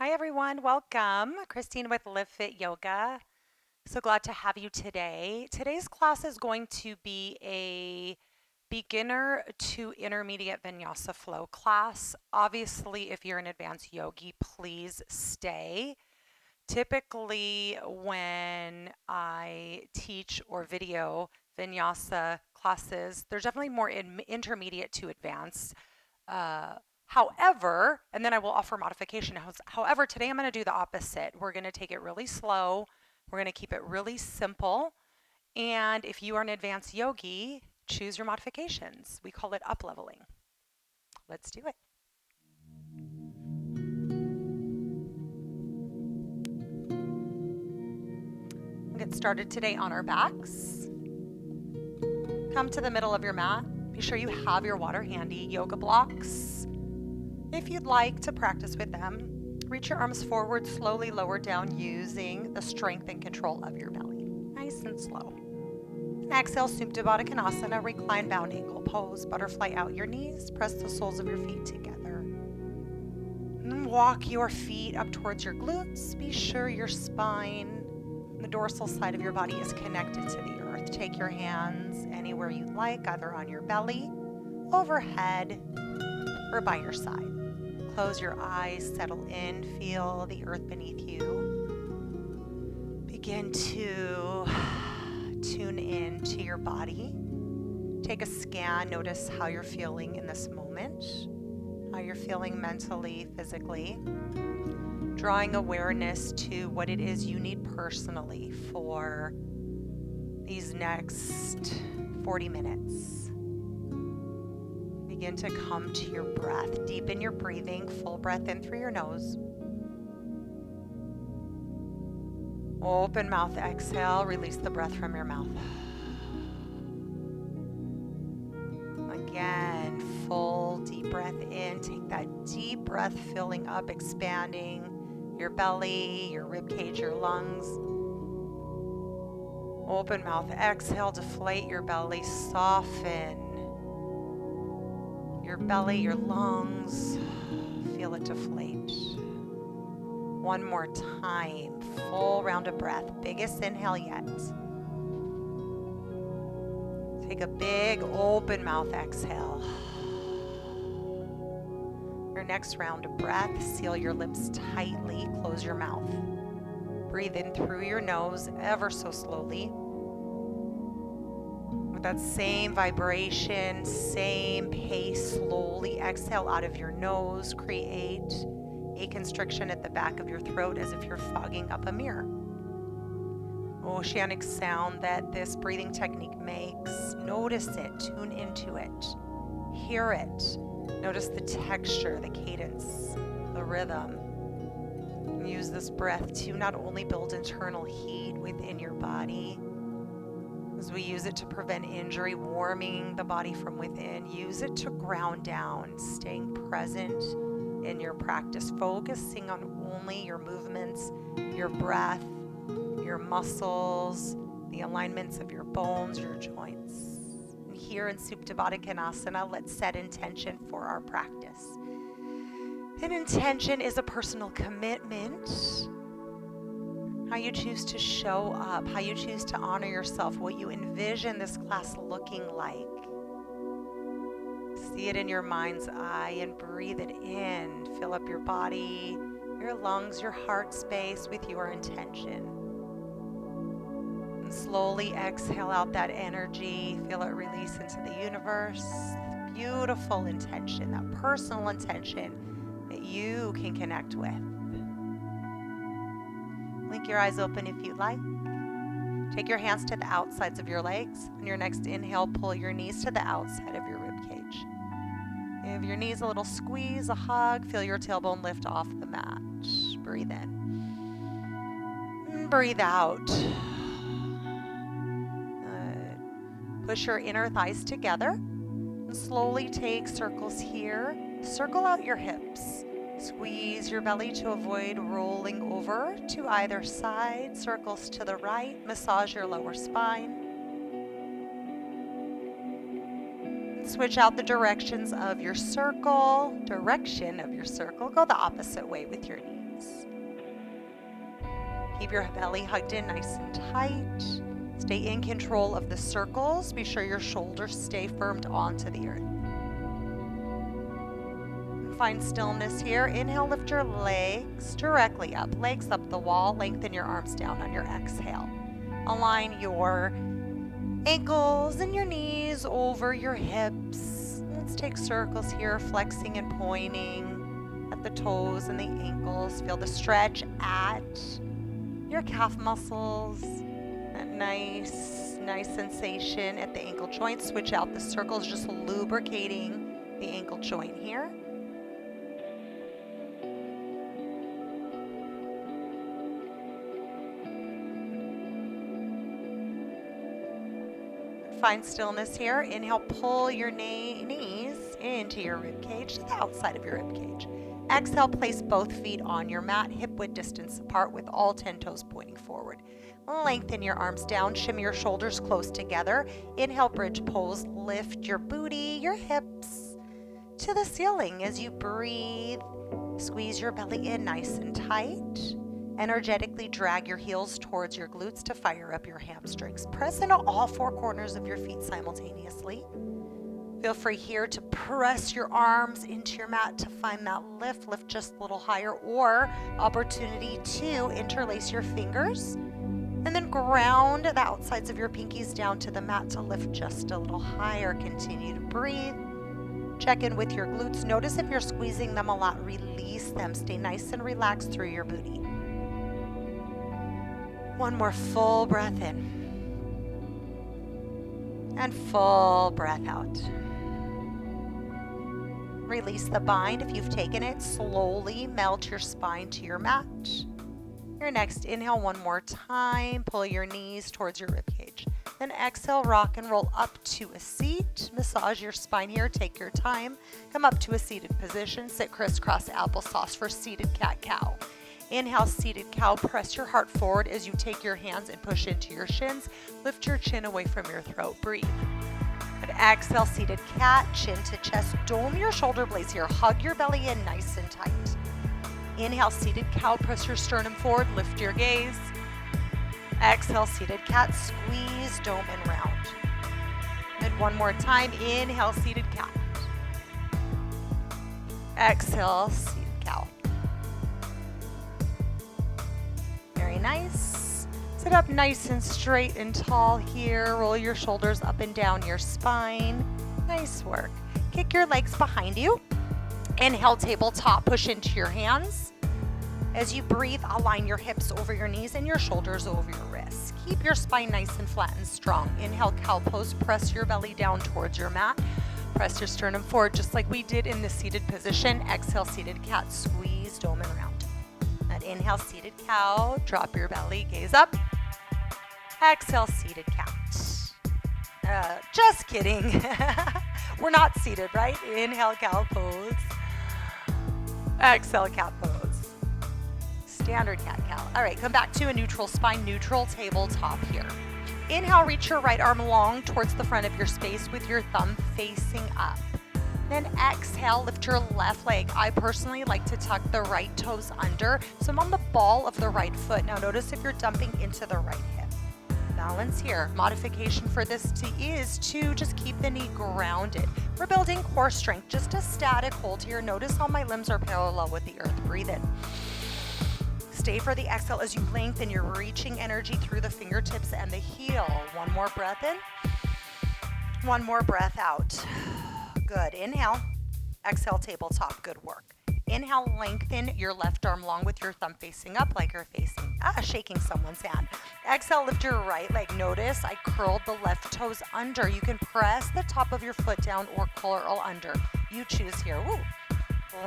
Hi, everyone. Welcome. Christine with Live Fit Yoga. So glad to have you today. Today's class is going to be a beginner to intermediate vinyasa flow class. Obviously, if you're an advanced yogi, please stay. Typically, when I teach or video vinyasa classes, there's definitely more intermediate to advanced. Uh, However, and then I will offer modification. However, today I'm going to do the opposite. We're going to take it really slow. We're going to keep it really simple. And if you are an advanced yogi, choose your modifications. We call it up leveling. Let's do it. We'll get started today on our backs. Come to the middle of your mat. Be sure you have your water handy, yoga blocks. If you'd like to practice with them, reach your arms forward, slowly lower down using the strength and control of your belly. Nice and slow. And exhale, Supta Baddha Konasana, recline bound ankle pose. Butterfly out your knees, press the soles of your feet together. And then walk your feet up towards your glutes. Be sure your spine, the dorsal side of your body is connected to the earth. Take your hands anywhere you'd like, either on your belly, overhead, or by your side. Close your eyes, settle in, feel the earth beneath you. Begin to tune in to your body. Take a scan, notice how you're feeling in this moment, how you're feeling mentally, physically. Drawing awareness to what it is you need personally for these next 40 minutes. Begin to come to your breath. Deepen your breathing. Full breath in through your nose. Open mouth, exhale. Release the breath from your mouth. Again, full deep breath in. Take that deep breath, filling up, expanding your belly, your rib cage, your lungs. Open mouth, exhale. Deflate your belly. Soften your belly, your lungs, feel it deflate. One more time, full round of breath, biggest inhale yet. Take a big open mouth exhale. Your next round of breath, seal your lips tightly, close your mouth. Breathe in through your nose ever so slowly. That same vibration, same pace, slowly exhale out of your nose. Create a constriction at the back of your throat as if you're fogging up a mirror. Oceanic sound that this breathing technique makes. Notice it, tune into it, hear it. Notice the texture, the cadence, the rhythm. Use this breath to not only build internal heat within your body, as we use it to prevent injury, warming the body from within. Use it to ground down, staying present in your practice, focusing on only your movements, your breath, your muscles, the alignments of your bones, your joints. And here in Supta Baddha Konasana, let's set intention for our practice. An intention is a personal commitment. How you choose to show up, how you choose to honor yourself, what you envision this class looking like. See it in your mind's eye and breathe it in. Fill up your body, your lungs, your heart space with your intention. And slowly exhale out that energy. Feel it release into the universe. Beautiful intention, that personal intention that you can connect with. Blink your eyes open if you'd like. Take your hands to the outsides of your legs. On your next inhale, pull your knees to the outside of your rib cage. Give your knees a little squeeze, a hug. Feel your tailbone lift off the mat. Breathe in. Breathe out. Good. Push your inner thighs together. And slowly take circles here. Circle out your hips. Squeeze your belly to avoid rolling over to either side. Circles to the right. Massage your lower spine. Switch out the directions of your circle. Direction of your circle. Go the opposite way with your knees. toes. Keep your belly hugged in nice and tight. Stay in control of the circles. Be sure your shoulders stay firmed onto the earth. Find stillness here. Inhale, lift your legs directly up. Legs up the wall. Lengthen your arms down on your exhale. Align your ankles and your knees over your hips. Let's take circles here, flexing and pointing at the toes and the ankles. Feel the stretch at your calf muscles. That nice sensation at the ankle joint. Switch out the circles, just lubricating the ankle joint here. Find stillness here. Inhale, pull your knees into your rib cage, to the outside of your rib cage. Exhale, place both feet on your mat, hip width distance apart with all 10 toes pointing forward. Lengthen your arms down, shimmy your shoulders close together. Inhale, bridge pose, lift your booty, your hips to the ceiling as you breathe. Squeeze your belly in nice and tight. Energetically drag your heels towards your glutes to fire up your hamstrings. Press into all four corners of your feet simultaneously. Feel free here to press your arms into your mat to find that lift. Lift just a little higher, or opportunity to interlace your fingers and then ground the outsides of your pinkies down to the mat to lift just a little higher. Continue to breathe. Check in with your glutes. Notice if you're squeezing them a lot, release them. Stay nice and relaxed through your booty. One more full breath in and full breath out. Release the bind if you've taken it. Slowly melt your spine to your mat. Your next inhale, one more time. Pull your knees towards your ribcage. Then exhale, rock and roll up to a seat. Massage your spine here. Take your time. Come up to a seated position. Sit crisscross applesauce for seated cat-cow. Inhale, seated cow. Press your heart forward as you take your hands and push into your shins. Lift your chin away from your throat. Breathe. And exhale, seated cat. Chin to chest. Dome your shoulder blades here. Hug your belly in nice and tight. Inhale, seated cow. Press your sternum forward. Lift your gaze. Exhale, seated cat. Squeeze, dome, and round. And one more time. Inhale, seated cat. Exhale, seated cow. Very nice. Sit up nice and straight and tall here. Roll your shoulders up and down your spine. Nice work. Kick your legs behind you. Inhale, tabletop. Push into your hands. As you breathe, align your hips over your knees and your shoulders over your wrists. Keep your spine nice and flat and strong. Inhale, cow pose. Press your belly down towards your mat. Press your sternum forward just like we did in the seated position. Exhale, seated cat. Squeeze, dome, and round. Inhale, seated cow. Drop your belly, gaze up. Exhale, seated cat. Just kidding. We're not seated, right? Inhale, cow pose. Exhale, cat pose. Standard cat-cow. All right, come back to a neutral spine, neutral tabletop here. Inhale, reach your right arm long towards the front of your space with your thumb facing up. Then exhale, lift your left leg. I personally like to tuck the right toes under, so I'm on the ball of the right foot. Now notice if you're dumping into the right hip. Balance here. Modification for this is to just keep the knee grounded. We're building core strength, just a static hold here. Notice how my limbs are parallel with the earth. Breathe in. Stay for the exhale as you lengthen. You're reaching energy through the fingertips and the heel. One more breath in. One more breath out. Good. Inhale. Exhale, tabletop. Good work. Inhale, lengthen your left arm long with your thumb facing up like you're shaking someone's hand. Exhale, lift your right leg. Notice I curled the left toes under. You can press the top of your foot down or curl under. You choose here. Woo.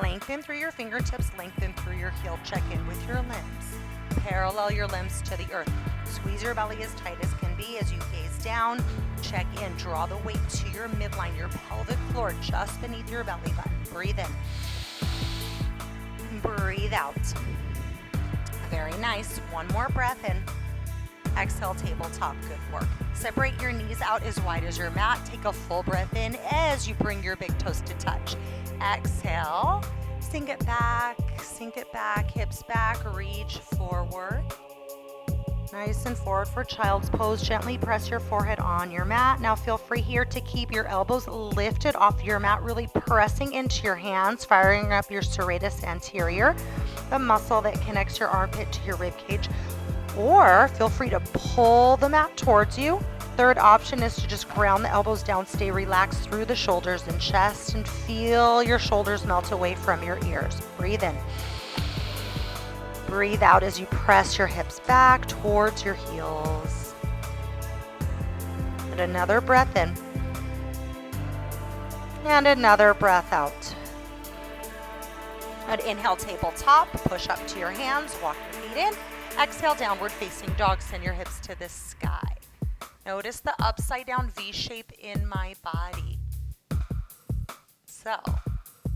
Lengthen through your fingertips, lengthen through your heel. Check in with your limbs. Parallel your limbs to the earth. Squeeze your belly as tight as can be as you gaze down. Check in. Draw the weight to your midline, your pelvic floor, just beneath your belly button. Breathe in. Breathe out. Very nice. One more breath in. Exhale, tabletop. Good work. Separate your knees out as wide as your mat. Take a full breath in as you bring your big toes to touch. Exhale. sink it back, hips back, reach forward. Nice and forward for child's pose. Gently press your forehead on your mat. Now feel free here to keep your elbows lifted off your mat, really pressing into your hands, firing up your serratus anterior, the muscle that connects your armpit to your rib cage. Or feel free to pull the mat towards you. Third option is to just ground the elbows down, stay relaxed through the shoulders and chest, and feel your shoulders melt away from your ears. Breathe in. Breathe out as you press your hips back towards your heels. And another breath in. And another breath out. An inhale, tabletop, push up to your hands, walk your feet in. Exhale, downward facing dog, send your hips to the sky. Notice the upside down V shape in my body. So,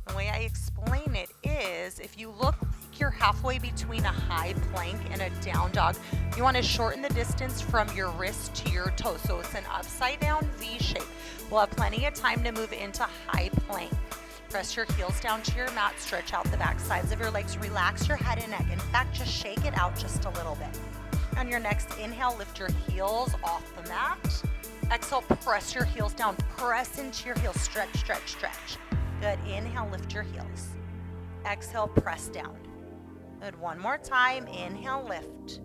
the way I explain it is, if you look like you're halfway between a high plank and a down dog, you want to shorten the distance from your wrist to your toes. So it's an upside down V shape. We'll have plenty of time to move into high plank. Press your heels down to your mat, stretch out the back sides of your legs, relax your head and neck. In fact, just shake it out just a little bit. On your next inhale, lift your heels off the mat. Exhale, press your heels down, press into your heels, stretch, stretch, stretch. Good, inhale, lift your heels. Exhale, press down. Good, one more time, inhale, lift.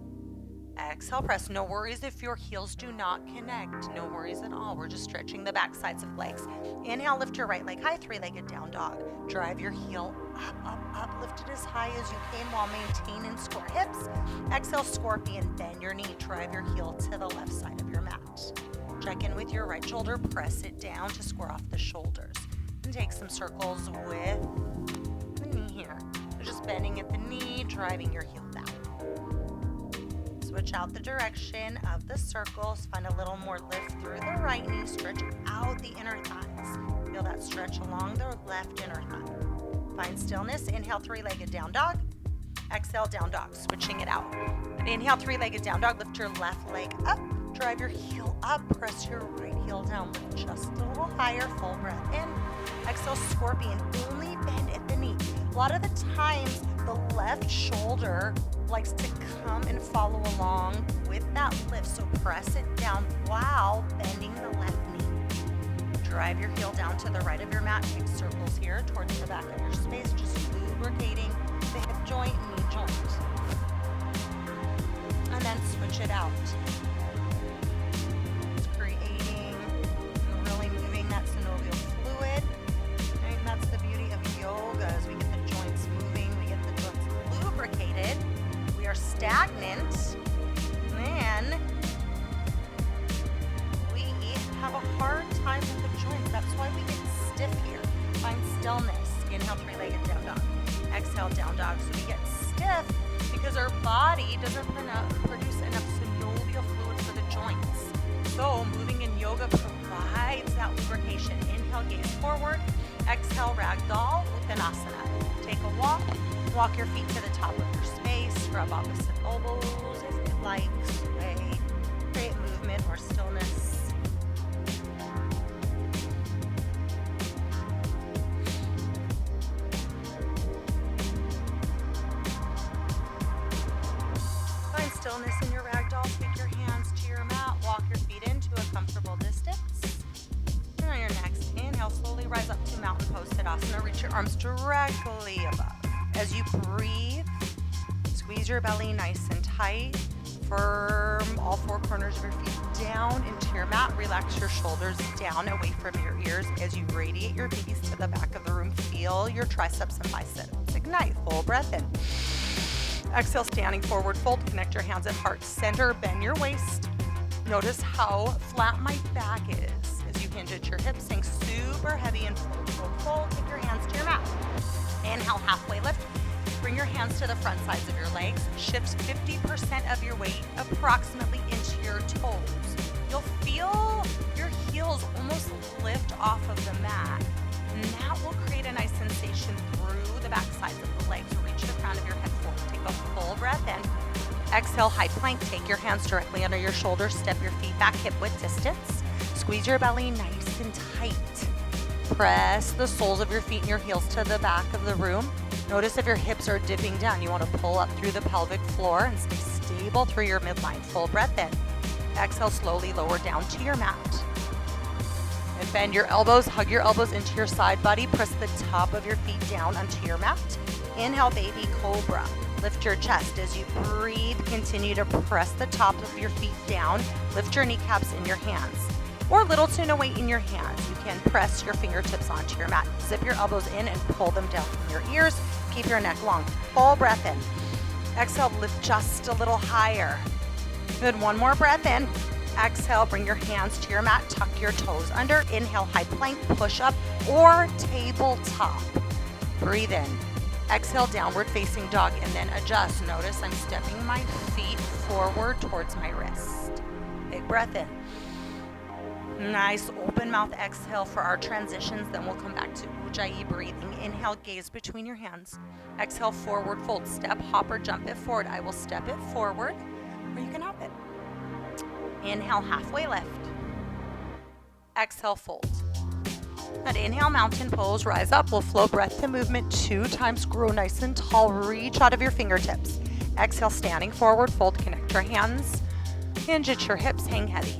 Exhale, press. No worries if your heels do not connect. No worries at all. We're just stretching the back sides of legs. Inhale, lift your right leg high, three-legged down dog. Drive your heel up, up, up. Lift it as high as you can while maintaining square hips. Exhale, scorpion, bend your knee. Drive your heel to the left side of your mat. Check in with your right shoulder. Press it down to square off the shoulders. And take some circles with the knee here. So just bending at the knee, driving your heel back. Switch out the direction of the circles. Find a little more lift through the right knee. Stretch out the inner thighs. Feel that stretch along the left inner thigh. Find stillness. Inhale, three-legged down dog. Exhale, down dog. Switching it out. And inhale, three-legged down dog. Lift your left leg up. Drive your heel up. Press your right heel down. Lift just a little higher. Full breath in. Exhale, scorpion. Only bend at the knee. A lot of the times, the left shoulder likes to come and follow along with that lift. So press it down while bending the left knee. Drive your heel down to the right of your mat. Take circles here towards the back of your space, just lubricating the hip joint and knee joint. And then switch it out. It's creating and really moving that synovial fluid. Right? And that's the beauty of yoga, as we get the joints moving, we get the joints lubricated. We are stagnant, then we have a hard time with the joints. That's why we get stiff here. Find stillness. Inhale, three-legged down dog. Exhale, down dog. So we get stiff because our body doesn't produce enough synovial fluid for the joints. So moving in yoga provides that lubrication. Inhale, gaze forward. Exhale, ragdoll, Uttanasana. Take a walk. Walk your feet to the top of your space. Scrub opposite elbows if you like. Sway. Create movement or stillness. Find stillness in your ragdoll. Take your hands to your mat. Walk your feet into a comfortable distance. And on your next inhale, slowly rise up to mountain pose Tadasana. Reach your arms directly above. As you breathe, squeeze your belly nice and tight. Firm all four corners of your feet down into your mat. Relax your shoulders down away from your ears as you radiate your gaze to the back of the room. Feel your triceps and biceps ignite. Full breath in. Exhale, standing forward fold. Connect your hands at heart center. Bend your waist. Notice how flat my back is as you hinge at your hips, staying super heavy and fold. Take your hands to your mat. Inhale, halfway lift. Bring your hands to the front sides of your legs. Shift 50% of your weight approximately into your toes. You'll feel your heels almost lift off of the mat. And that will create a nice sensation through the back sides of the legs. Reach the crown of your head forward. Take a full breath in. Exhale, high plank. Take your hands directly under your shoulders. Step your feet back hip width distance. Squeeze your belly nice and tight. Press the soles of your feet and your heels to the back of the room. Notice if your hips are dipping down. You want to pull up through the pelvic floor and stay stable through your midline. Full breath in. Exhale, slowly lower down to your mat. And bend your elbows, hug your elbows into your side body. Press the top of your feet down onto your mat. Inhale, baby cobra. Lift your chest as you breathe. Continue to press the top of your feet down. Lift your kneecaps in your hands, or little to no weight in your hands. You can press your fingertips onto your mat. Zip your elbows in and pull them down from your ears. Keep your neck long. Full breath in. Exhale, lift just a little higher. Good, one more breath in. Exhale, bring your hands to your mat. Tuck your toes under. Inhale, high plank, push up, or tabletop. Breathe in. Exhale, downward facing dog, and then adjust. Notice I'm stepping my feet forward towards my wrist. Big breath in. Nice open mouth exhale for our transitions. Then we'll come back to Ujjayi breathing. Inhale, gaze between your hands. Exhale, forward fold. Step, hop, or jump it forward. I will step it forward, or you can hop it. Inhale, halfway lift. Exhale, fold. And inhale, mountain pose. Rise up. We'll flow breath to movement 2 times. Grow nice and tall. Reach out of your fingertips. Exhale, standing forward. Fold. Connect your hands. Hinge at your hips. Hang heavy.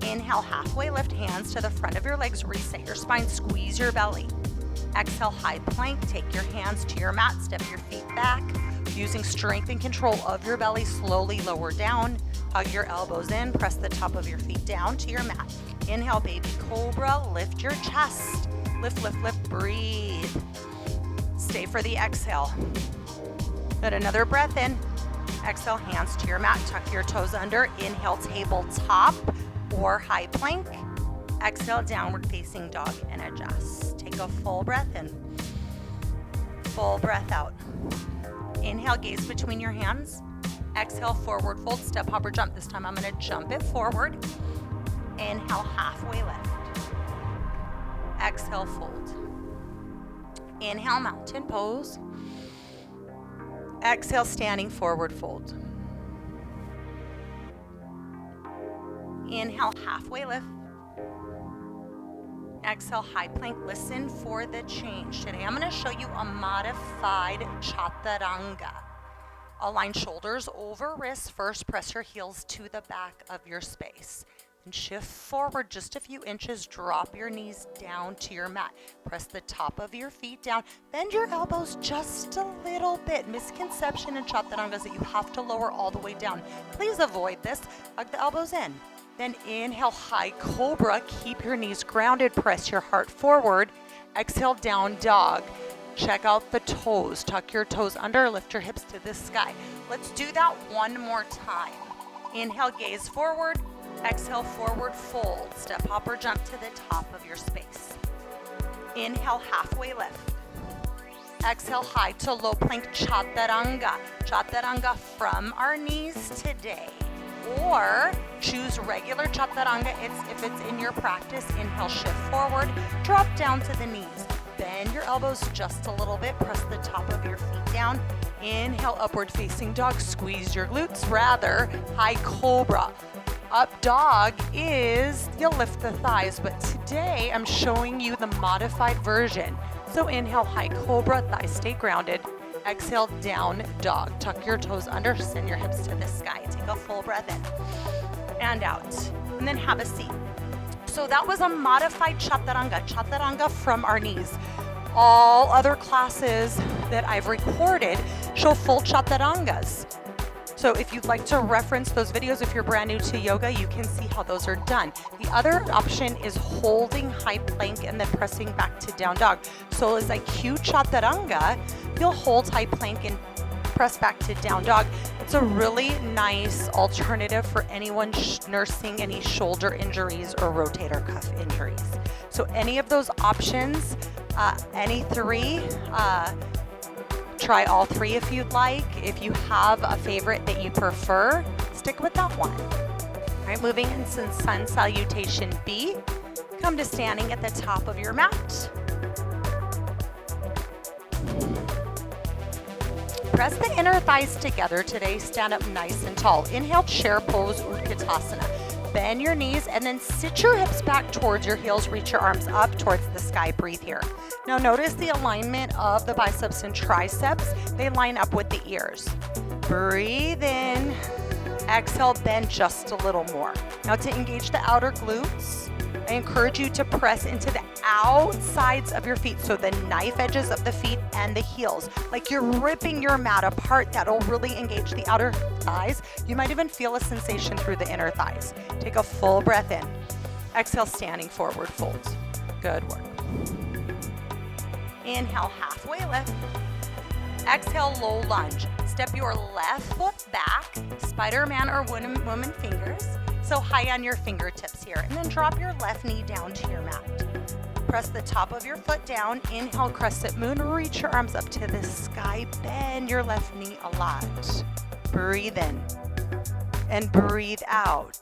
Inhale, halfway lift. Hands to the front of your legs. Reset your spine. Squeeze your belly. Exhale, high plank. Take your hands to your mat. Step your feet back. Using strength and control of your belly, slowly lower down. Hug your elbows in. Press the top of your feet down to your mat. Inhale, baby cobra. Lift your chest. Lift, lift, lift. Breathe. Stay for the exhale. Good, another breath in. Exhale, hands to your mat. Tuck your toes under. Inhale, tabletop or high plank. Exhale, downward facing dog, and adjust. Take a full breath in. Full breath out. Inhale, gaze between your hands. Exhale, forward fold, step, hop, or jump. This time I'm going to jump it forward. Inhale, halfway lift. Exhale, fold. Inhale, mountain pose. Exhale, standing forward fold. Inhale, halfway lift. Exhale, high plank. Listen for the change. Today I'm going to show you a modified chaturanga. Align shoulders over wrists. First, press your heels to the back of your space. And shift forward just a few inches. Drop your knees down to your mat. Press the top of your feet down. Bend your elbows just a little bit. Misconception in chaturangas that you have to lower all the way down. Please avoid this. Hug the elbows in. Then inhale, high cobra. Keep your knees grounded. Press your heart forward. Exhale, down dog. Check out the toes. Tuck your toes under. Lift your hips to the sky. Let's do that one more time. Inhale, gaze forward. Exhale, forward fold. Step, hop, or jump to the top of your space. Inhale, halfway lift. Exhale, high to low plank chaturanga. Chaturanga from our knees today. Or choose regular chaturanga if it's in your practice. Inhale, shift forward, drop down to the knees. Bend your elbows just a little bit. Press the top of your feet down. Inhale, upward facing dog. Squeeze your glutes. Rather, high cobra. Up dog is you'll lift the thighs, but today I'm showing you the modified version. So inhale, high cobra, thighs stay grounded. Exhale, down dog. Tuck your toes under, send your hips to the sky. Take a full breath in and out, and then have a seat. So that was a modified chaturanga from our knees. All other classes that I've recorded show full chaturangas. So if you'd like to reference those videos, if you're brand new to yoga, you can see how those are done. The other option is holding high plank and then pressing back to down dog. So as I cue chaturanga, you'll hold high plank and press back to down dog. It's a really nice alternative for anyone nursing any shoulder injuries or rotator cuff injuries. So any of those options, any three, try all three if you'd like. If you have a favorite that you prefer, stick with that one. All right, moving into sun salutation B. Come to standing at the top of your mat. Press the inner thighs together today. Stand up nice and tall. Inhale, chair pose, Utkatasana. bend your knees and then sit your hips back towards your heels. Reach your arms up towards the sky. Breathe here. Now notice the alignment of the biceps and triceps. They line up with the ears. Breathe in. Exhale, bend just a little more. Now to engage the outer glutes, I encourage you to press into the outsides of your feet, so the knife edges of the feet and the heels, like you're ripping your mat apart. That'll really engage the outer thighs. You might even feel a sensation through the inner thighs. Take a full breath in. Exhale, standing forward fold. Good work. Inhale, halfway lift. Exhale, low lunge. Step your left foot back, Spider-Man or woman fingers, so high on your fingertips here. And then drop your left knee down to your mat. Press the top of your foot down. Inhale, crescent moon. Reach your arms up to the sky. Bend your left knee a lot. Breathe in and breathe out.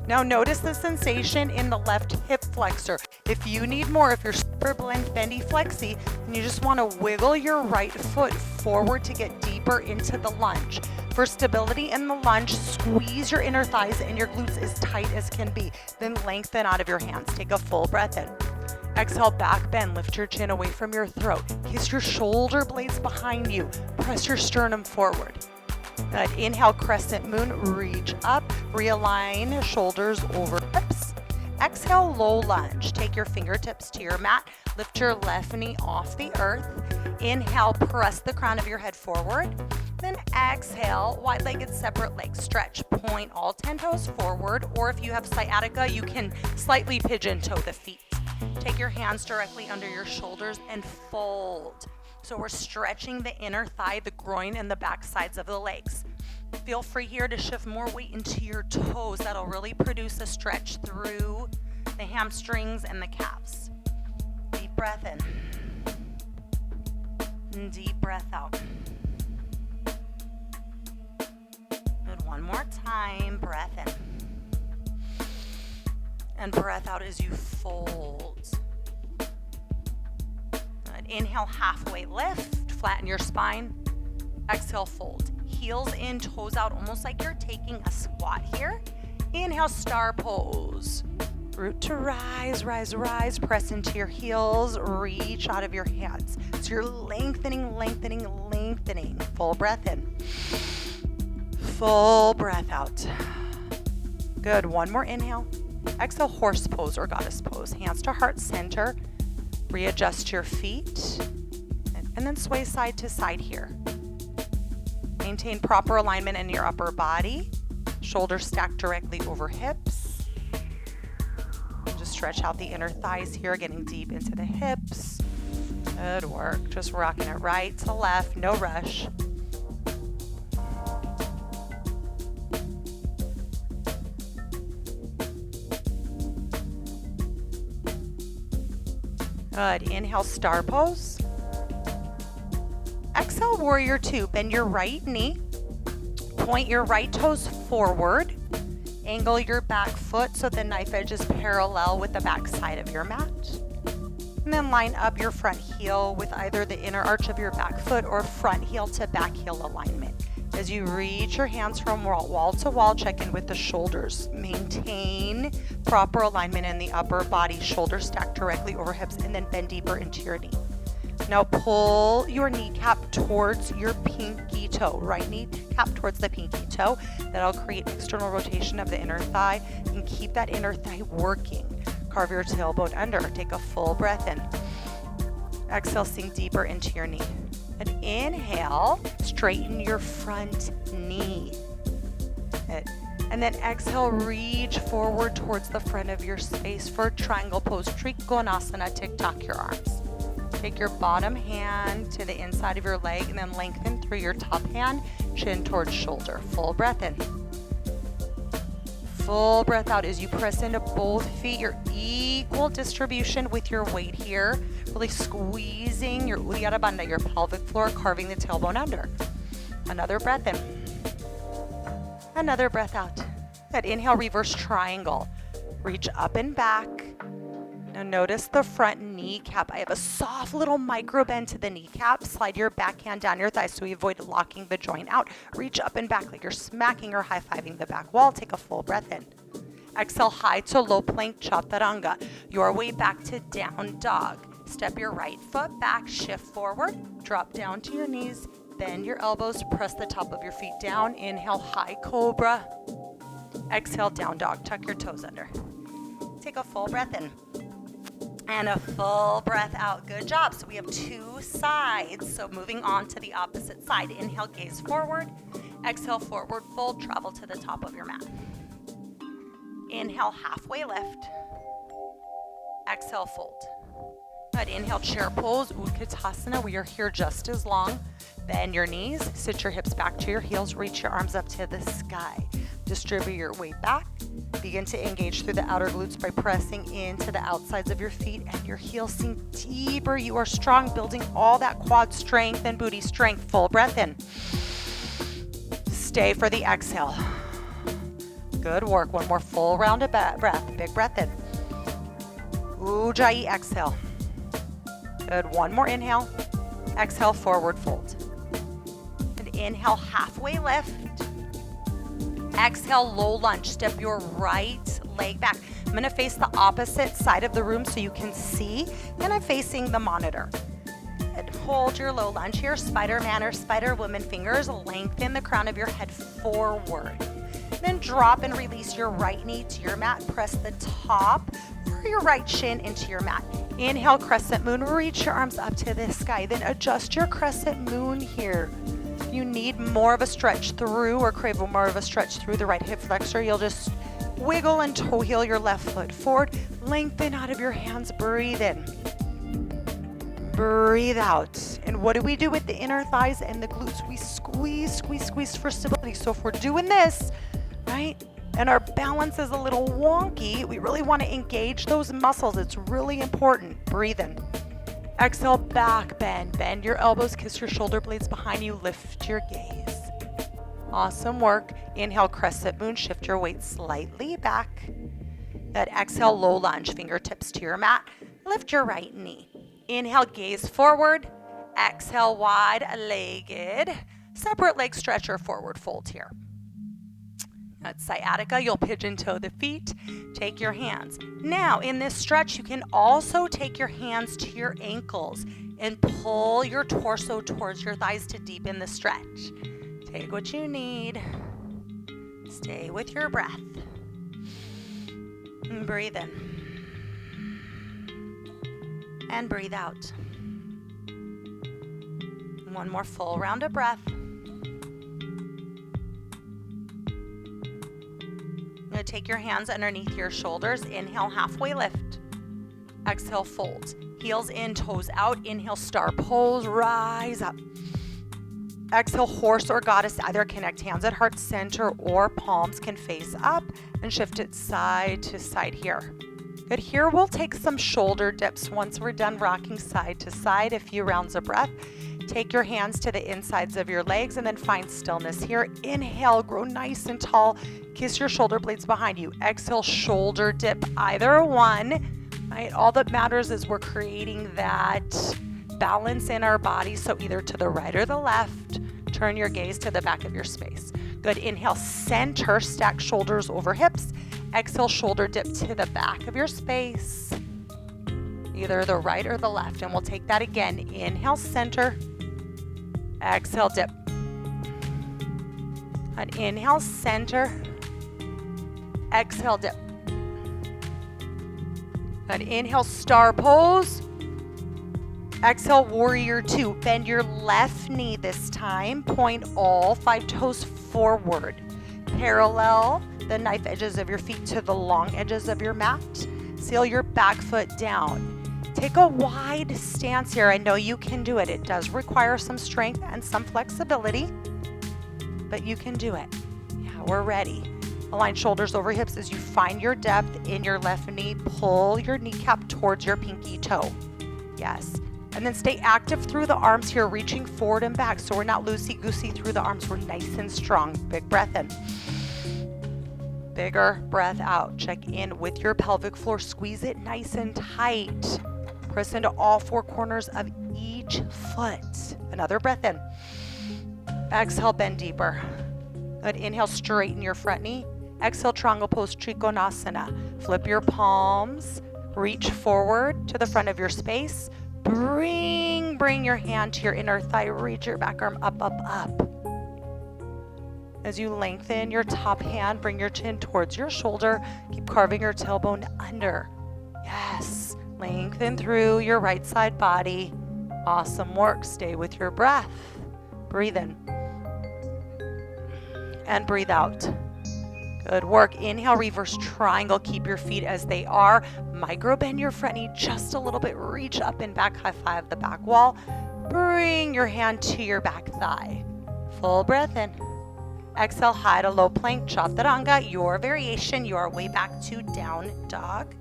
Now notice the sensation in the left hip flexor. If you need more, if you're super bendy flexy, and you just want to wiggle your right foot forward to get deeper into the lunge. For stability in the lunge, squeeze your inner thighs and your glutes as tight as can be. Then lengthen out of your hands. Take a full breath in. Exhale, back bend. Lift your chin away from your throat. Kiss your shoulder blades behind you. Press your sternum forward. Good. Inhale, crescent moon. Reach up. Realign shoulders over hips. Exhale, low lunge. Take your fingertips to your mat. Lift your left knee off the earth. Inhale, press the crown of your head forward. Then exhale, wide-legged separate legs. Stretch, point all 10 toes forward, or if you have sciatica, you can slightly pigeon toe the feet. Take your hands directly under your shoulders and fold. So we're stretching the inner thigh, the groin, and the back sides of the legs. Feel free here to shift more weight into your toes. That'll really produce a stretch through the hamstrings and the calves. Deep breath in. And deep breath out. Good. One more time. Breath in. And breath out as you fold. Good. Inhale, halfway lift. Flatten your spine. Exhale, fold. Heels in, toes out, almost like you're taking a squat here. Inhale, star pose. Root to rise, rise, rise. Press into your heels. Reach out of your hands. So you're lengthening, lengthening, lengthening. Full breath in. Full breath out. Good. One more inhale. Exhale, horse pose or goddess pose. Hands to heart center. Readjust your feet. And then sway side to side here. Maintain proper alignment in your upper body. Shoulders stacked directly over hips. And just stretch out the inner thighs here, getting deep into the hips. Good work. Just rocking it right to left, no rush. Good. Inhale, star pose. Exhale, warrior two. Bend your right knee. Point your right toes forward. Angle your back foot so the knife edge is parallel with the back side of your mat. And then line up your front heel with either the inner arch of your back foot or front heel to back heel alignment. As you reach your hands from wall to wall, check in with the shoulders. Maintain proper alignment in the upper body. Shoulders stacked directly over hips, and then bend deeper into your knee. Now pull your kneecap towards your pinky toe. Right kneecap towards the pinky toe. That'll create external rotation of the inner thigh and keep that inner thigh working. Carve your tailbone under. Take a full breath in. Exhale, sink deeper into your knee. And inhale, straighten your front knee. And then exhale, reach forward towards the front of your space for triangle pose. Trikonasana, tick-tock your arms. Take your bottom hand to the inside of your leg and then lengthen through your top hand, chin towards shoulder. Full breath in. Full breath out as you press into both feet, your equal distribution with your weight here. Really squeezing your Uddiyana Bandha, your pelvic floor, carving the tailbone under. Another breath in. Another breath out. Good. Inhale, reverse triangle. Reach up and back. Now notice the front kneecap. I have a soft little micro bend to the kneecap. Slide your backhand down your thigh so we avoid locking the joint out. Reach up and back like you're smacking or high-fiving the back wall. Take a full breath in. Exhale, high to low plank chaturanga. Your way back to down dog. Step your right foot back, shift forward, drop down to your knees, bend your elbows, press the top of your feet down. Inhale, high cobra. Exhale, down dog. Tuck your toes under. Take a full breath in. And a full breath out. Good job. So we have two sides. So moving on to the opposite side. Inhale, gaze forward. Exhale, forward fold. Travel to the top of your mat. Inhale, halfway lift. Exhale, fold. Good. Inhale, chair pose, Utkatasana. We are here just as long. Bend your knees. Sit your hips back to your heels. Reach your arms up to the sky. Distribute your weight back. Begin to engage through the outer glutes by pressing into the outsides of your feet and your heels sink deeper. You are strong, building all that quad strength and booty strength. Full breath in. Stay for the exhale. Good work. One more full round of breath. Big breath in. Ujjayi, exhale. Good. One more inhale. Exhale, forward fold. And inhale, halfway lift. Exhale, low lunge. Step your right leg back. I'm going to face the opposite side of the room so you can see, and I'm facing the monitor. And hold your low lunge here. Spider-Man or Spider-Woman fingers. Lengthen the crown of your head forward. Then drop and release your right knee to your mat. Press the top or your right shin into your mat. Inhale, crescent moon. Reach your arms up to the sky. Then adjust your crescent moon here. You need more of a stretch through or crave more of a stretch through the right hip flexor. You'll just wiggle and toe heel your left foot forward. Lengthen out of your hands. Breathe in. Breathe out. And what do we do with the inner thighs and the glutes? We squeeze, squeeze, squeeze for stability. So if we're doing this, right, and our balance is a little wonky, we really want to engage those muscles. It's really important. Breathe in. Exhale, back bend. Bend your elbows, kiss your shoulder blades behind you. Lift your gaze. Awesome work. Inhale, crescent moon. Shift your weight slightly back. Good. Exhale, low lunge. Fingertips to your mat. Lift your right knee. Inhale, gaze forward. Exhale, wide-legged. Separate leg stretch or forward fold here. That's sciatica. You'll pigeon toe the feet. Take your hands. Now, in this stretch, you can also take your hands to your ankles and pull your torso towards your thighs to deepen the stretch. Take what you need. Stay with your breath. And breathe in. And breathe out. One more full round of breath. You're going to take your hands underneath your shoulders. Inhale, halfway lift. Exhale, fold. Heels in, toes out. Inhale, star pose. Rise up. Exhale, horse or goddess. Either connect hands at heart center or palms can face up and shift it side to side here. Good. Here we'll take some shoulder dips once we're done rocking side to side. A few rounds of breath. Take your hands to the insides of your legs and then find stillness here. Inhale, grow nice and tall. Kiss your shoulder blades behind you. Exhale, shoulder dip, either one. Right? All that matters is we're creating that balance in our body. So either to the right or the left. Turn your gaze to the back of your space. Good. Inhale, center, stack shoulders over hips. Exhale, shoulder dip to the back of your space. Either the right or the left. And we'll take that again. Inhale, center. Exhale, dip. And inhale, center. Exhale, dip. And inhale, star pose. Exhale, warrior two. Bend your left knee this time. Point all 5 toes forward. Parallel the knife edges of your feet to the long edges of your mat. Seal your back foot down. Take a wide stance here. I know you can do it. It does require some strength and some flexibility, but you can do it. Yeah, we're ready. Align shoulders over hips as you find your depth in your left knee. Pull your kneecap towards your pinky toe. Yes. And then stay active through the arms here, reaching forward and back. So we're not loosey-goosey through the arms. We're nice and strong. Big breath in. Bigger breath out. Check in with your pelvic floor. Squeeze it nice and tight. Press into all four corners of each foot. Another breath in. Exhale, bend deeper. Good. Inhale, straighten your front knee. Exhale, triangle pose, Trikonasana. Flip your palms. Reach forward to the front of your space. Bring your hand to your inner thigh. Reach your back arm up, up, up. As you lengthen your top hand, bring your chin towards your shoulder. Keep carving your tailbone under. Yes. Lengthen through your right side body. Awesome work. Stay with your breath. Breathe in. And breathe out. Good work. Inhale, reverse triangle. Keep your feet as they are. Micro bend your front knee just a little bit. Reach up and back. High five the back wall. Bring your hand to your back thigh. Full breath in. Exhale, high to low plank, chaturanga. Your variation, your way back to down dog.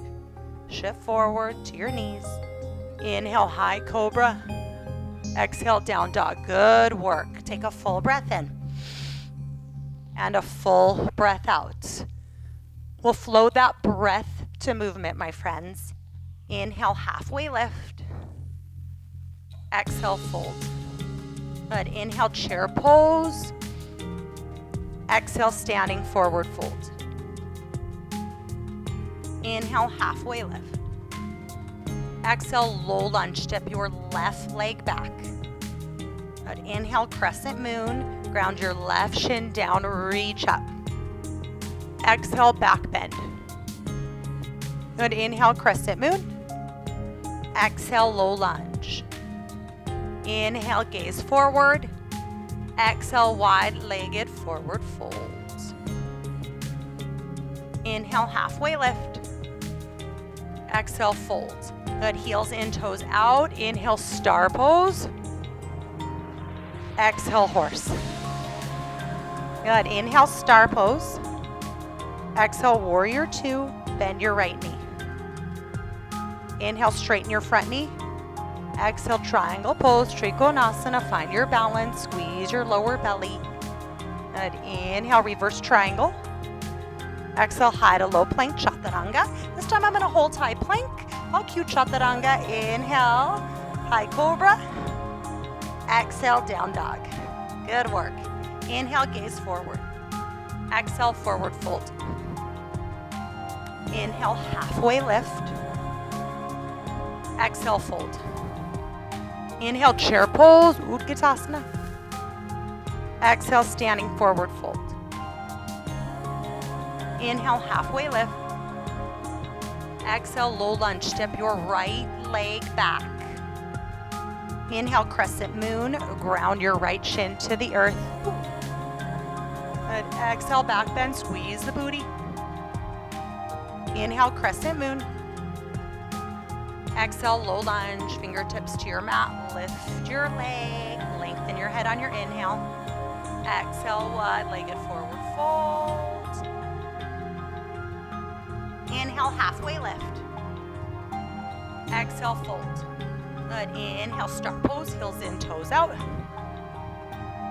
Shift forward to your knees. Inhale, high cobra. Exhale, down dog. Good work. Take a full breath in. And a full breath out. We'll flow that breath to movement, my friends. Inhale, halfway lift. Exhale, fold. Good. Inhale, chair pose. Exhale, standing forward fold. Inhale, halfway lift. Exhale, low lunge. Step your left leg back. Good. Inhale, crescent moon. Ground your left shin down. Reach up. Exhale, back bend. Good. Inhale, crescent moon. Exhale, low lunge. Inhale, gaze forward. Exhale, wide-legged forward fold. Inhale, halfway lift. Exhale, fold. Good. Heels in, toes out. Inhale, star pose. Exhale, horse. Good. Inhale, star pose. Exhale, warrior two. Bend your right knee. Inhale, straighten your front knee. Exhale, triangle pose, Trikonasana. Find your balance. Squeeze your lower belly. Good. Inhale, reverse triangle. Exhale, high to low plank, chaturanga. This time I'm going to hold high plank. I'll cue chaturanga. Inhale, high cobra. Exhale, down dog. Good work. Inhale, gaze forward. Exhale, forward fold. Inhale, halfway lift. Exhale, fold. Inhale, chair pose, Utkatasana. Exhale, standing forward fold. Inhale, halfway lift. Exhale, low lunge. Step your right leg back. Inhale, crescent moon. Ground your right shin to the earth. Good. Exhale, back bend. Squeeze the booty. Inhale, crescent moon. Exhale, low lunge, fingertips to your mat. Lift your leg, lengthen your head on your inhale. Exhale, wide-legged forward fold. Inhale, halfway lift. Exhale, fold. Good. Inhale, star pose, heels in, toes out.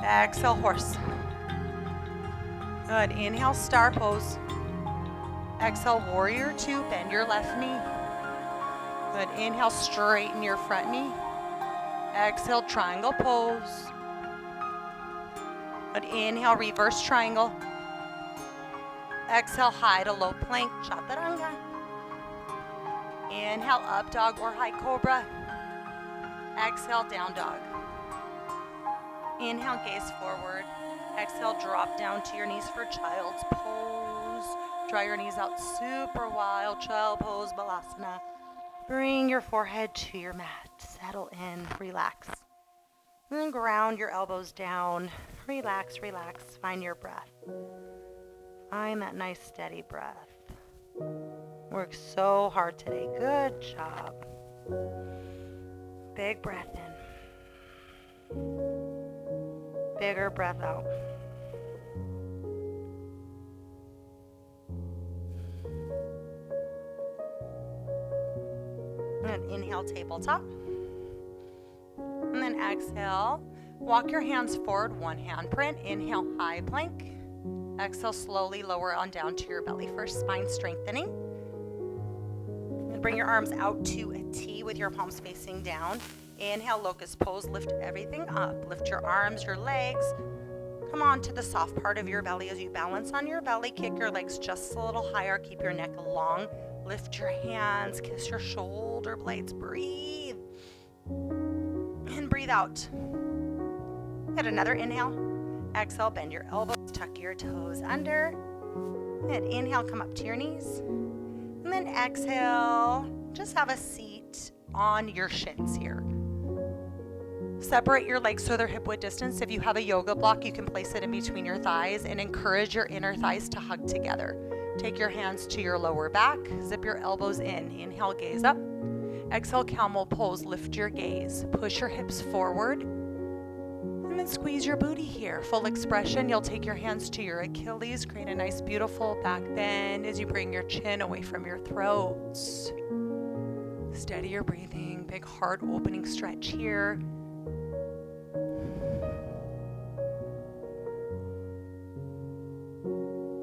Exhale, horse. Good. Inhale, star pose. Exhale, warrior two, bend your left knee. Good. Inhale, straighten your front knee. Exhale, triangle pose. Good. Inhale, reverse triangle. Exhale, high to low plank, chaturanga. Inhale, up dog or high cobra. Exhale, down dog. Inhale, gaze forward. Exhale, drop down to your knees for child's pose. Draw your knees out super wide, child pose, balasana. Bring your forehead to your mat. Settle in, relax. And then ground your elbows down. Relax, relax. Find your breath. Find that nice steady breath. Work so hard today. Good job. Big breath in. Bigger breath out. And inhale, tabletop. And then exhale. Walk your hands forward, one hand print. Inhale, high plank. Exhale, slowly lower on down to your belly for spine strengthening. And bring your arms out to a T with your palms facing down. Inhale, locust pose, lift everything up. Lift your arms, your legs. Come on to the soft part of your belly as you balance on your belly. Kick your legs just a little higher. Keep your neck long. Lift your hands, kiss your shoulder blades. Breathe. And breathe out. Get another inhale. Exhale, bend your elbows, tuck your toes under. And inhale, come up to your knees. And then exhale, just have a seat on your shins here. Separate your legs so they're hip width distance. If you have a yoga block, you can place it in between your thighs and encourage your inner thighs to hug together. Take your hands to your lower back. Zip your elbows in. Inhale, gaze up. Exhale, camel pose. Lift your gaze. Push your hips forward. And then squeeze your booty here. Full expression. You'll take your hands to your Achilles. Create a nice, beautiful back bend as you bring your chin away from your throat. Steady your breathing. Big heart opening stretch here.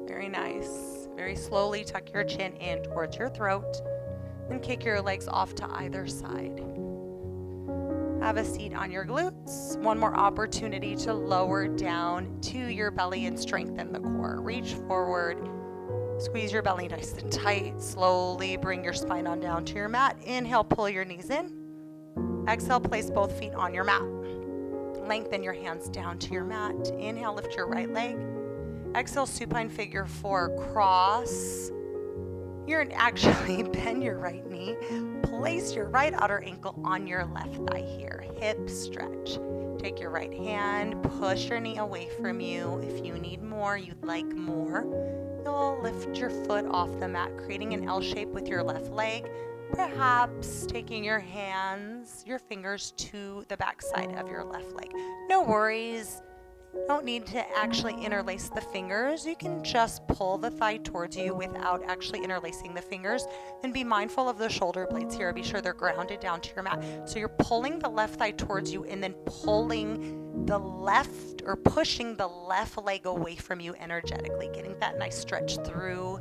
Very nice. Very slowly tuck your chin in towards your throat and kick your legs off to either side. Have a seat on your glutes. One more opportunity to lower down to your belly and strengthen the core. Reach forward. Squeeze your belly nice and tight. Slowly bring your spine on down to your mat. Inhale, pull your knees in. Exhale, place both feet on your mat. Lengthen your hands down to your mat. Inhale, lift your right leg. Exhale, supine figure 4, cross. You're actually bend your right knee. Place your right outer ankle on your left thigh here. Hip stretch. Take your right hand, push your knee away from you. If you need more, you'd like more, you'll lift your foot off the mat, creating an L shape with your left leg. Perhaps taking your hands, your fingers to the back side of your left leg. No worries. Don't need to actually interlace the fingers. You can just pull the thigh towards you without actually interlacing the fingers. And be mindful of the shoulder blades here. Be sure they're grounded down to your mat. So you're pulling the left thigh towards you and then pulling the left or pushing the left leg away from you energetically, getting that nice stretch through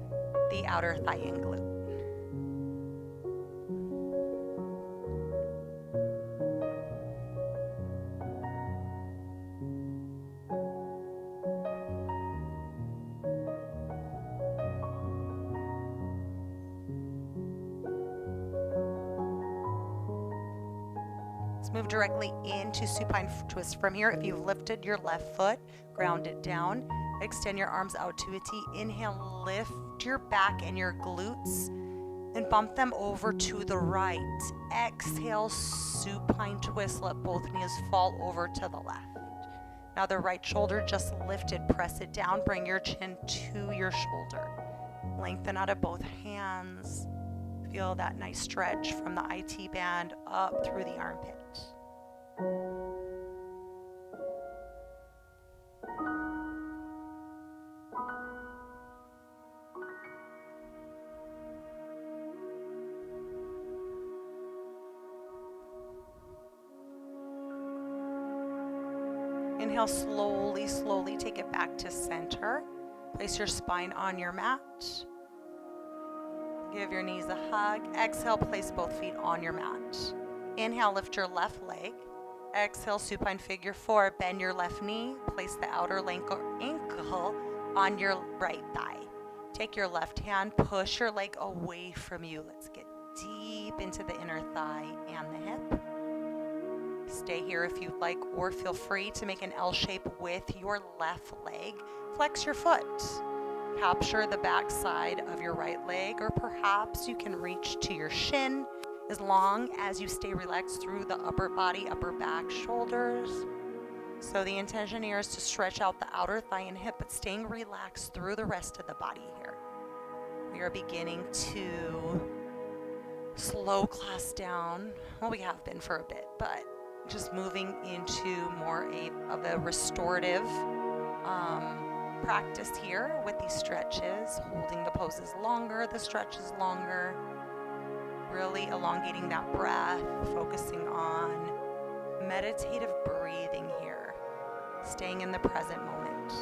the outer thigh and glute. Move directly into supine twist from here. If you've lifted your left foot, ground it down. Extend your arms out to a T. Inhale, lift your back and your glutes and bump them over to the right. Exhale, supine twist. Let both knees fall over to the left. Now the right shoulder just lifted. Press it down. Bring your chin to your shoulder. Lengthen out of both hands. Feel that nice stretch from the IT band up through the armpit. Inhale, slowly, slowly take it back to center. Place your spine on your mat. Give your knees a hug. Exhale, place both feet on your mat. Inhale, lift your left leg. Exhale, supine figure 4. Bend your left knee. Place the outer ankle on your right thigh. Take your left hand, push your leg away from you. Let's get deep into the inner thigh and the hip. Stay here if you'd like, or feel free to make an L shape with your left leg. Flex your foot. Capture the back side of your right leg, or perhaps you can reach to your shin as long as you stay relaxed through the upper body, upper back, shoulders. So the intention here is to stretch out the outer thigh and hip, but staying relaxed through the rest of the body here. We are beginning to slow class down. Well, we have been for a bit, but just moving into more of a restorative practice here with these stretches, holding the poses longer, the stretches longer, really elongating that breath, focusing on meditative breathing here, staying in the present moment.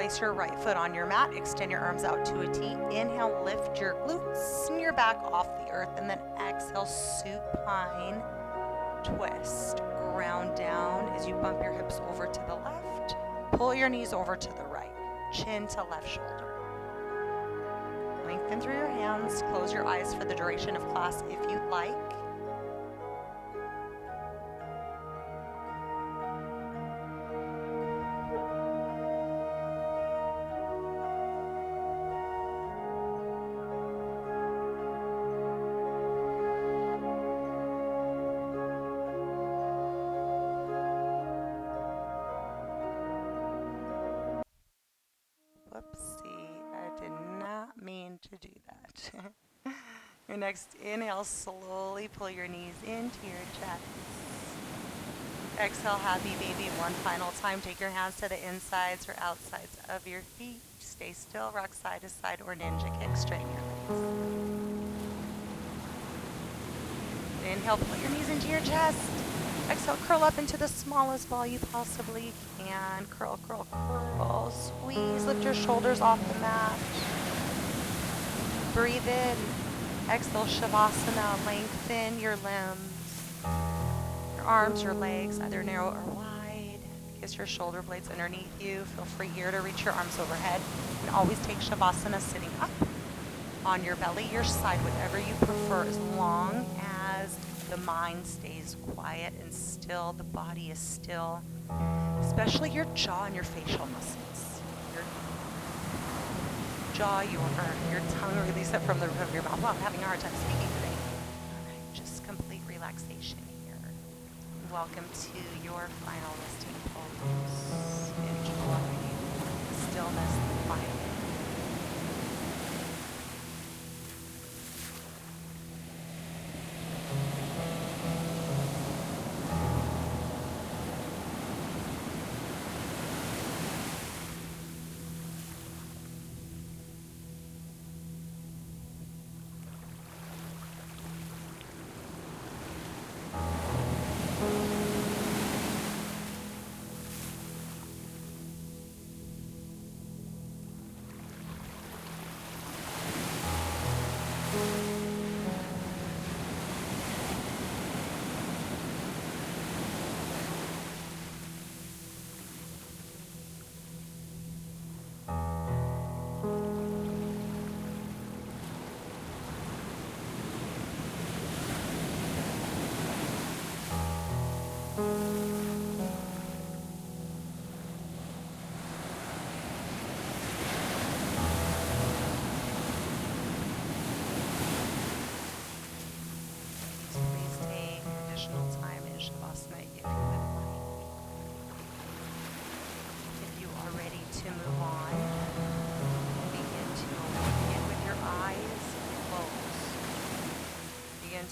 Place your right foot on your mat, extend your arms out to a T. Inhale, lift your glutes and your back off the earth, and then exhale, supine twist. Ground down as you bump your hips over to the left. Pull your knees over to the right. Chin to left shoulder. Lengthen through your hands. Close your eyes for the duration of class if you'd like. Whoopsie, I did not mean to do that. Your next inhale, slowly pull your knees into your chest. Exhale, happy baby. One final time, take your hands to the insides or outsides of your feet. Stay still, rock side to side or ninja kick, straighten your legs. Inhale, pull your knees into your chest. Exhale, curl up into the smallest ball you possibly can. Curl, curl, curl. Squeeze, lift your shoulders off the mat. Breathe in. Exhale, Shavasana. Lengthen your limbs. Your arms, your legs, either narrow or wide. Kiss your shoulder blades underneath you. Feel free here to reach your arms overhead. And always take Shavasana sitting up on your belly, your side, whatever you prefer, as long as the mind stays quiet and still, the body is still, especially your jaw and your facial muscles. Your jaw, your tongue, release it from the roof of your mouth. Wow, I'm having a hard time speaking today. All right, just complete relaxation here. Welcome to your final resting pose. Enjoy the stillness, the quiet.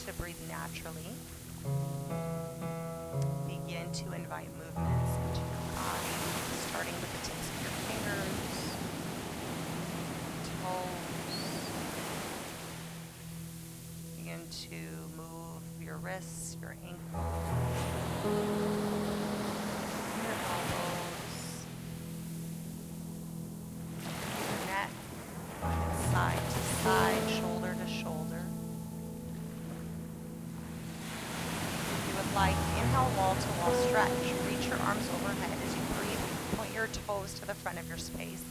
To breathe naturally. Begin to invite movements into your body, starting with the tips of your fingers, toes. Begin to move your wrists, your ankles, your elbows, your neck, side to side, shoulder to shoulder. Like inhale, wall-to-wall stretch. Reach your arms overhead as you breathe. Point your toes to the front of your space.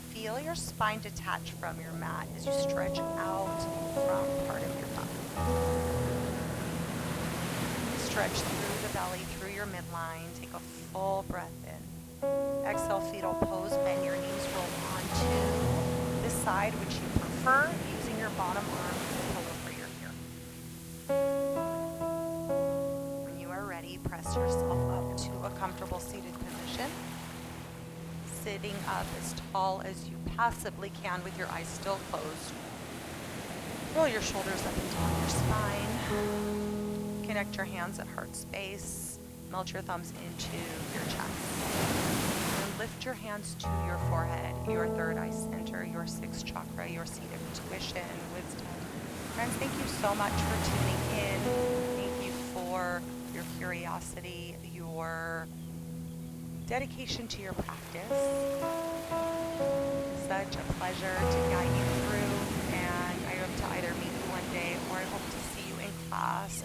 Feel your spine detach from your mat as you stretch out from part of your body. Stretch through the belly, through your midline. Take a full breath in. Exhale, fetal pose. Bend your knees, roll onto the side which you prefer, using your bottom arm as a pillow for your ear. Press yourself up to a comfortable seated position. Sitting up as tall as you possibly can with your eyes still closed. Roll your shoulders up and down your spine. Connect your hands at heart space. Melt your thumbs into your chest. And lift your hands to your forehead, your third eye center, your sixth chakra, your seat of intuition, wisdom. Friends, thank you so much for tuning in. Thank you for your curiosity, your dedication to your practice. Such a pleasure to guide you through, and I hope to either meet you one day or I hope to see you in class